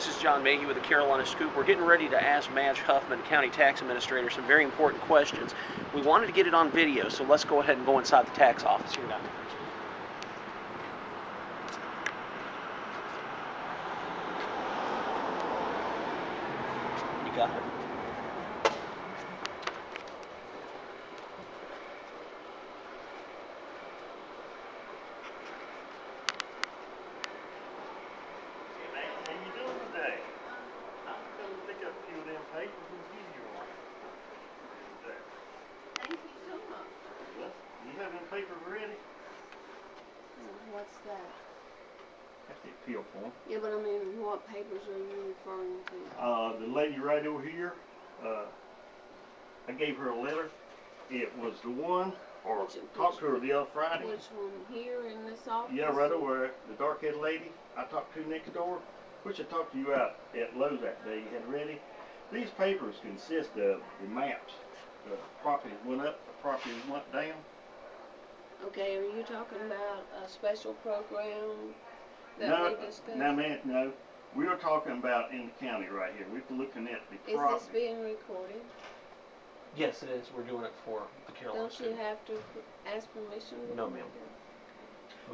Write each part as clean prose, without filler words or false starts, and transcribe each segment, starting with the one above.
This is John Mayhew with the Carolina Scoop. We're getting ready to ask Madge Huffman, County Tax Administrator, some very important questions. We wanted to get it on video, so let's go ahead and go inside the tax office here now. You got it. Papers ready? What's that? That's the appeal form. Yeah, but I mean, what papers are you referring to? The lady right over here, I gave her a letter. It was the one, or talked to her the other Friday. Which one? Here in this office? Yeah, right over there. The dark-haired lady I talked to next door, which I talked to you out at Lowe's that day. You had ready. These papers consist of the maps. The properties went up, the properties went down. Okay, are you talking about a special program that we discussed? No, ma'am, no. We are talking about in the county right here. We're looking at the property. Is this being recorded? Yes, it is. We're doing it for the Carolina Don't Scoop. you have to ask permission? No, ma'am.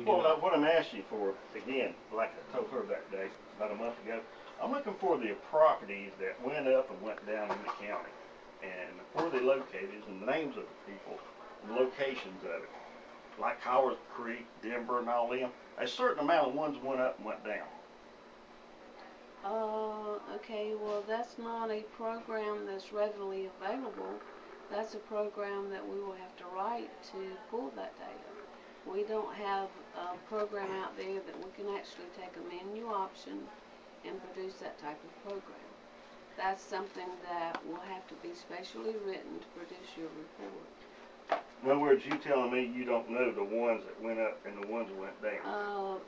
Well, what I'm asking for, again, like I told her that day, about a month ago, I'm looking for the properties that went up and went down in the county, and where they located, and the names of the people, and the locations of it. Like Howard Creek, Denver, and all them. A certain amount of ones went up and went down. Okay, well that's not a program that's readily available. That's a program that we will have to write to pull that data. We don't have a program out there that we can actually take a menu option and produce that type of program. That's something that will have to be specially written to produce your report. In other words, you telling me you don't know the ones that went up and the ones that went down?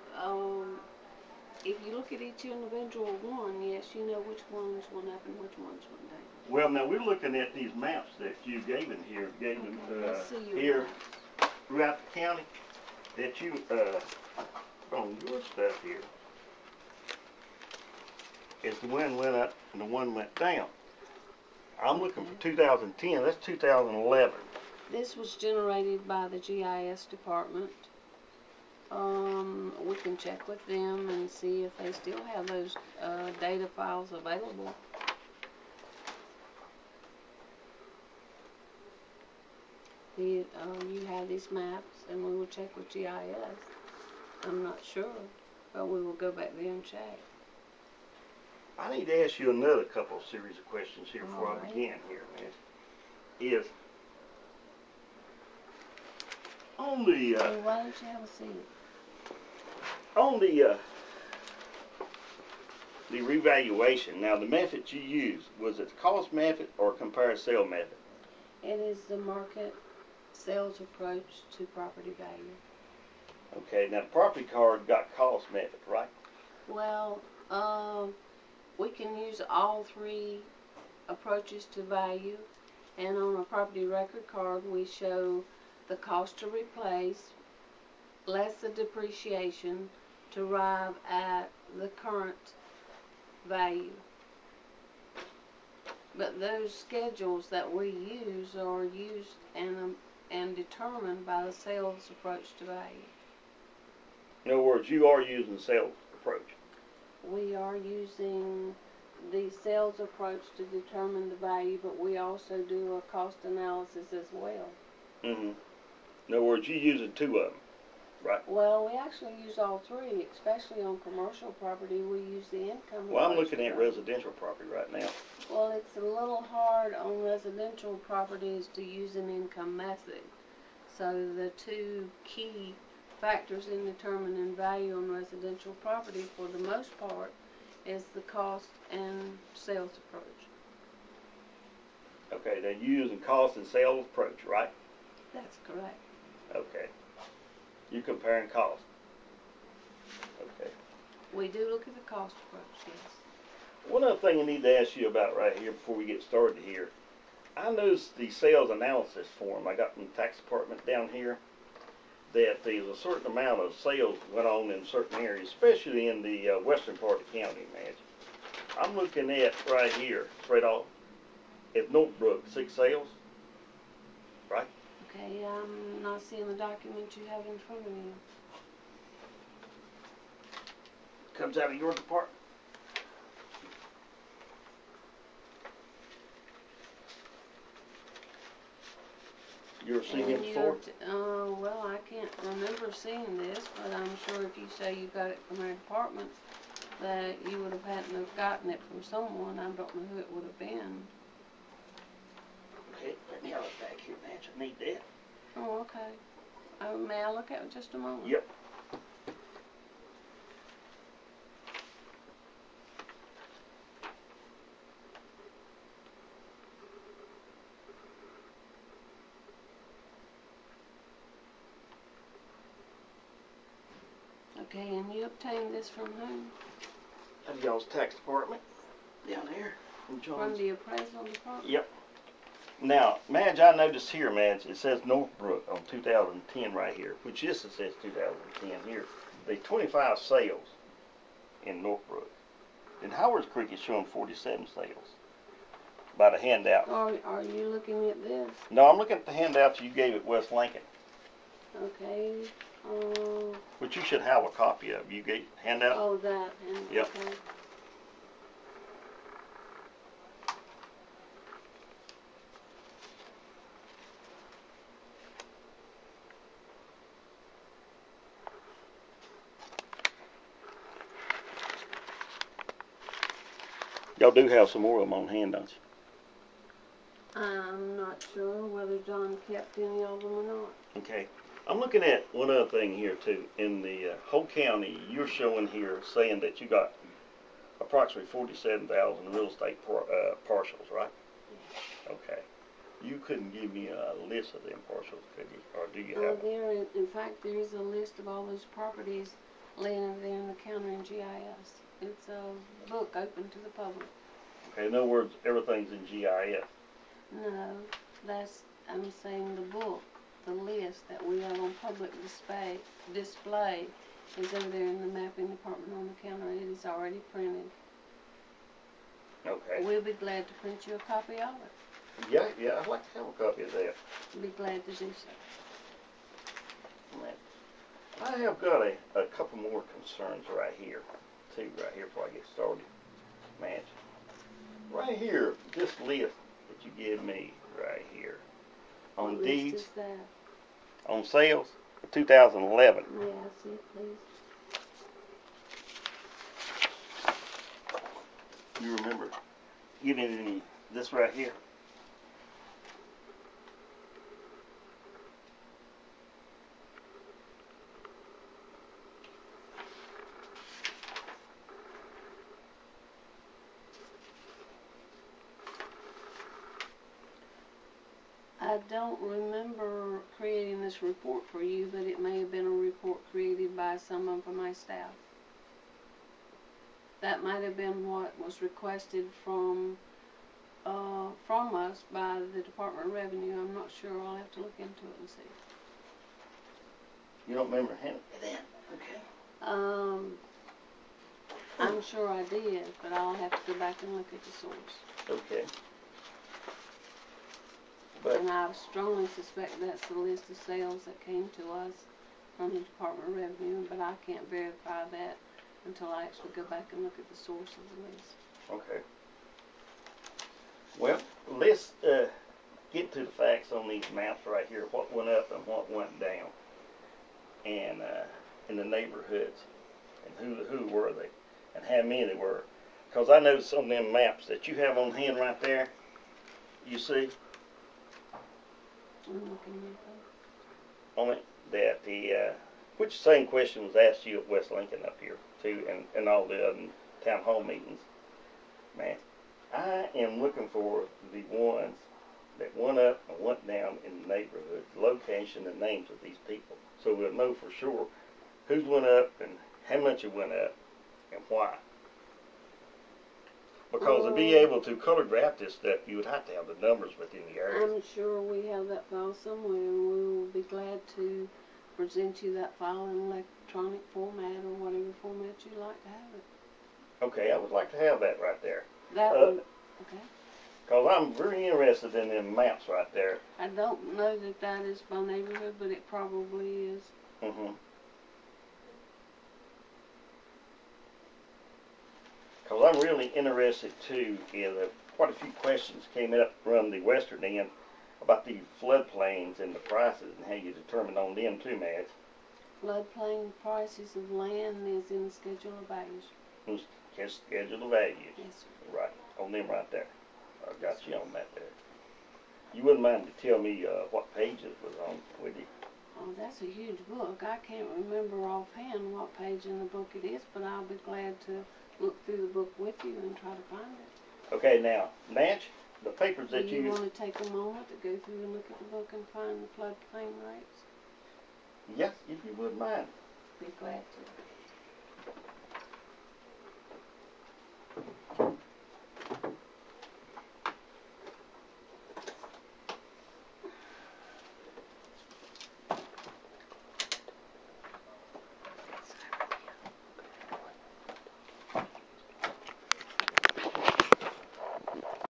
If you look at each individual one, yes, you know which ones went up and which ones went down. Well, now we're looking at these maps that you gave in here, here throughout the county, that you, on your stuff here, is the one went up and the one went down. I'm looking for 2010, that's 2011. This was generated by the GIS department. We can check with them and see if they still have those data files available. You have these maps, and we will check with GIS. I'm not sure, but we will go back there and check. I need to ask you another couple of series of questions here before I begin here, man. Is on the well, why don't you have a seat? On the revaluation, now the method you used, was it the cost method or compare sale method? It is the market sales approach to property value. Okay, now the property card got cost method, right? Well, we can use all three approaches to value, and on a property record card we show the cost to replace less the depreciation to arrive at the current value. But those schedules that we use are used and determined by the sales approach to value. In other words, you are using the sales approach. We are using the sales approach to determine the value, but we also do a cost analysis as well. Mm-hmm. In other words, you're using two of them, right? Well, we actually use all three, especially on commercial property. We use the income. Well, I'm looking at residential property right now. Well, it's a little hard on residential properties to use an income method. So the two key factors in determining value on residential property, for the most part, is the cost and sales approach. Okay, then you're using cost and sales approach, right? That's correct. Okay. You're comparing cost. Okay. We do look at the cost approach, yes. One other thing I need to ask you about right here before we get started here. I noticed the sales analysis form I got from the tax department down here, that there's a certain amount of sales went on in certain areas, especially in the western part of the county, Madge. I'm looking at right here, straight off, at Northbrook, 6 sales, right? Okay, I'm not seeing the document you have in front of you. Comes out of your department. You ever seen him before? Well, I can't remember seeing this, but I'm sure if you say you got it from our department, that you would have had to have gotten it from someone. I don't know who it would have been. Okay, let me have it back here, Madge. I need that. Oh, okay. May I look at it just a moment? Yep. Okay, and you obtained this from whom? Of y'all's tax department down there. From the appraisal department? Yep. Now, Madge, I noticed here, Madge, it says Northbrook on 2010 right here, which this it says 2010 here. The 25 sales in Northbrook. And Howard's Creek is showing 47 sales by the handout. Are you looking at this? No, I'm looking at the handouts you gave at West Lincoln, Okay. which you should have a copy of. You gave handout? Oh, that. Yep. Okay. Y'all do have some more of them on hand, don't you? I'm not sure whether John kept any of them or not. Okay. I'm looking at one other thing here too. In the whole county, you're showing here saying that you got approximately 47,000 real estate parcels, right? Okay. You couldn't give me a list of them parcels, could you? Or do you have? In fact, there is a list of all those properties laying there in the county in GIS. It's a book open to the public. Okay. In other words, everything's in GIS. No, I'm saying the book, the list that we have on public display is over there in the mapping department on the counter. It is already printed. Okay. We'll be glad to print you a copy of it. Yeah, I'd like to have a copy of that. We'll be glad to do so. I have got a couple more concerns right here, too, right here before I get started, Madge. Right here, this list that you give me right here on What deeds, list is that? on sales, 2011. May I see, please? You remember giving me this right here? I don't remember creating this report for you, but it may have been a report created by someone from my staff. That might have been what was requested from us by the Department of Revenue. I'm not sure. I'll have to look into it and see. You don't remember handing me that? Okay. I'm sure I did, but I'll have to go back and look at the source. Okay. But And I strongly suspect that's the list of sales that came to us from the Department of Revenue, but I can't verify that until I actually go back and look at the source of the list. okay. Well, let's get to the facts on these maps right here. What went up and what went down, and in the neighborhoods, and who were they, and how many they were. Because I noticed on them maps that you have on hand right there. You see I'm looking at that. on it that which same question was asked you at West Lincoln up here too, and all the other town hall meetings. Man, I am looking for the ones that went up and went down in the neighborhood, the location and names of these people, so we'll know for sure who's went up and how much it went up and why. Because to be able to color graph this stuff, you would have to have the numbers within the area. I'm sure we have that file somewhere, and we will be glad to present you that file in electronic format or whatever format you'd like to have it. Okay, I would like to have that right there. That one, okay. Because I'm very interested in them maps right there. I don't know that that is by neighborhood, but it probably is. Mm-hmm. Because I'm really interested too in quite a few questions came up from the western end about the floodplains and the prices and how you determine on them too, Madge. Floodplain prices of land is in the schedule of values. Just schedule of values. Yes, sir. Right, on them right there. I got you on that there. You wouldn't mind to tell me what page it was on, would you? Oh, that's a huge book. I can't remember offhand what page in the book it is, but I'll be glad to look through the book with you and try to find it. Okay, now, Madge, the papers that Do you want to take a moment to go through and look at the book and find the floodplain rates? Yes, if you wouldn't mind. Be glad to.